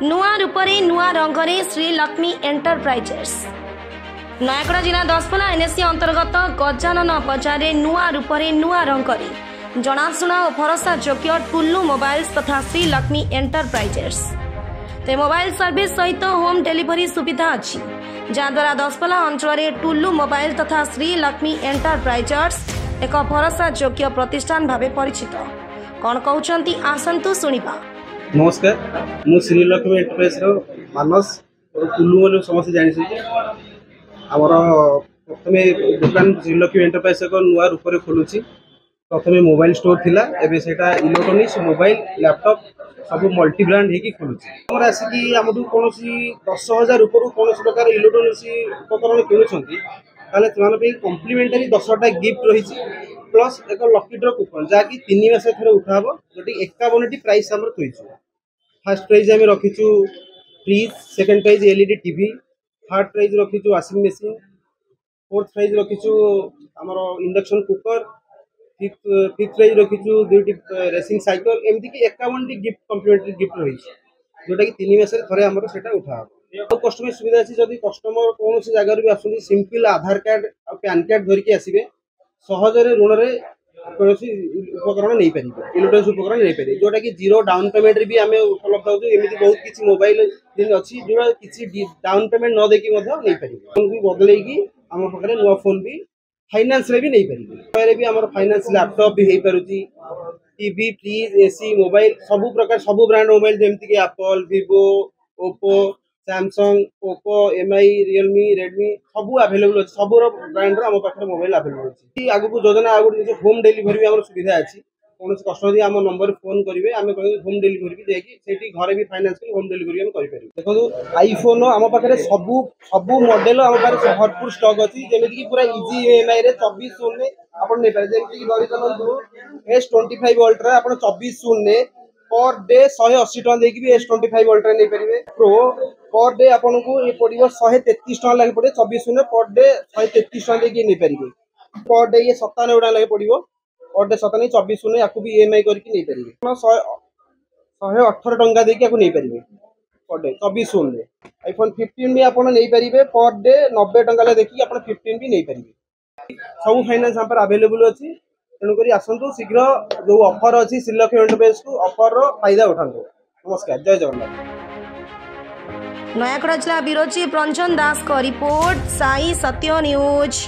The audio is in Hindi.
नुआ रूपरे नुआ रंगरे श्रीलक्ष्मी एंटरप्राइजेस नयागढ़ जिला दशपल्ला एनएससी अंतर्गत गजानन बजार नुआ रूपरे नुआ रंगरे जनाशुना और भरोसा योग्य टुल्लू मोबाइल्स तथा श्रीलक्ष्मी एंटरप्राइजेस ते मोबाइल सर्विस सहित होम डिलीवरी सुविधा अच्छी जहाद्वारा दशपल्ला अंचल टुल्लू मोबाइल तथा श्रीलक्ष्मी एंटरप्राइजेस एक भरोसा योग्य प्रतिष्ठान भाव परिचित कौन कहते आसतु शुणा। नमस्कार मु श्रीलक्ष्मी एंटरप्राइज मानस टुल्लू बोली समस्त जानी आमर प्रथम दुकान श्रीलक्ष्मी एंटरप्राइज एक नुआ रूप से खोलुची। प्रथम मोबाइल स्टोर थिला एबे सेटा इलेक्ट्रोनिक्स मोबाइल लैपटॉप सब मल्टी ब्रांड होगी खोलुची। आमर आसिकी आमठू कौन 10,000 ऊपर कौन प्रकार इलेक्ट्रोनिक्स उपकरण किणुंट ताले से कम्प्लीमेंटारी 10टा गिफ्ट रही प्लस एक लकी ड्र कूपन जहाँकि 3 मास थे उठा जो 51टी प्राइस आम थी। फास्ट प्राइज आम रखीचु fridge, second prize LED TV, third prize रखीचु वाशिंग मशीन, फोर्थ प्राइज रखीचु आमर इंडक्शन कुकर, फिफ्थ प्राइज रखीचु 2टी रेसिंग साइकिल एमती कि 51टी गिफ्ट कम्प्लीमेंटारी गिफ्ट रही जोटा कि 3 मास थे आमर से उठा कस्टमर सुविधा अच्छी। जब कस्टमर कौन जगार भी आसुँच सिंपल आधार कार्ड और पैन कार्ड धरिकी आसवे सहजरे ऋण में कौन उपकरण नहीं पारे इलेक्ट्रोनिक्स उपकरण नहीं पारे जोटा कि जीरो डाउन पेमेंट भी आम उपलब्ध होती एमती बहुत किसी मोबाइल अच्छी जो किसी डाउन पेमेंट न देकी नहीं पारे फोन भी बदल आम पाखे नुआ फोन भी फाइनान्स रे भी नहीं पारे भी आम फाइनान्स लैपटॉप भी हो पारुची टीवी फ्रिज एसी मोबाइल सब प्रकार सब ब्रांड मोबाइल जमीक Apple Vivo Oppo Samsung Poco Mi Realme Redmi सब आवेलेबल अच्छे सब ब्रांड आम पाखे मोबाइल आवेलेबल अच्छी। आगे योजना आगे होम डिलीवरी भी आम सुविधा अच्छी कौन कस्टमर आम नंबर फोन करेंगे आम कह होम डिलीवरी भी देखिए घर भी फाइनान्स होम डिलीवरी आम करें। देखो आईफोन आम पाखे सब सब मॉडल आम पाखे भरपूर स्टॉक अच्छी जमीक पूरा इजी ईएमआई रे 24 शून्य में आप नहीं पारे जमीक धरी चलू S25 अल्ट्रा आप 24 शून्य पर डे 180 टका देकी भी S25 अल्ट्रा नहीं पारे। प्रो पर डे आपन को ये पड़ो 133 टका लगे पड़े 24 शून्य पर डे 133 टका देकी नहीं पारे। पर डे ये 97 टका लगे पड़ो पर डे 97 24 शून्य आपको भी ईएमआई करके नहीं पारे 118 टका देकी आपको नहीं पारे पर डे 24 शून्य। आईफोन 15 भी आप नहीं पारे पर डे 90 टका देखिए आप 15 भी नहीं पारे सब फाइनान्स आम आवेलेबल अच्छी तेणुक आसतु शीघ्र जो ऑफर अच्छी श्रीलक्ष्मी एंटरप्राइज को ऑफर फायदा उठातु। नमस्कार, जय जगन्नाथ। नयागढ़ जिला ब्यूरो चीफ रंजन दास को रिपोर्ट साई सत्य न्यूज।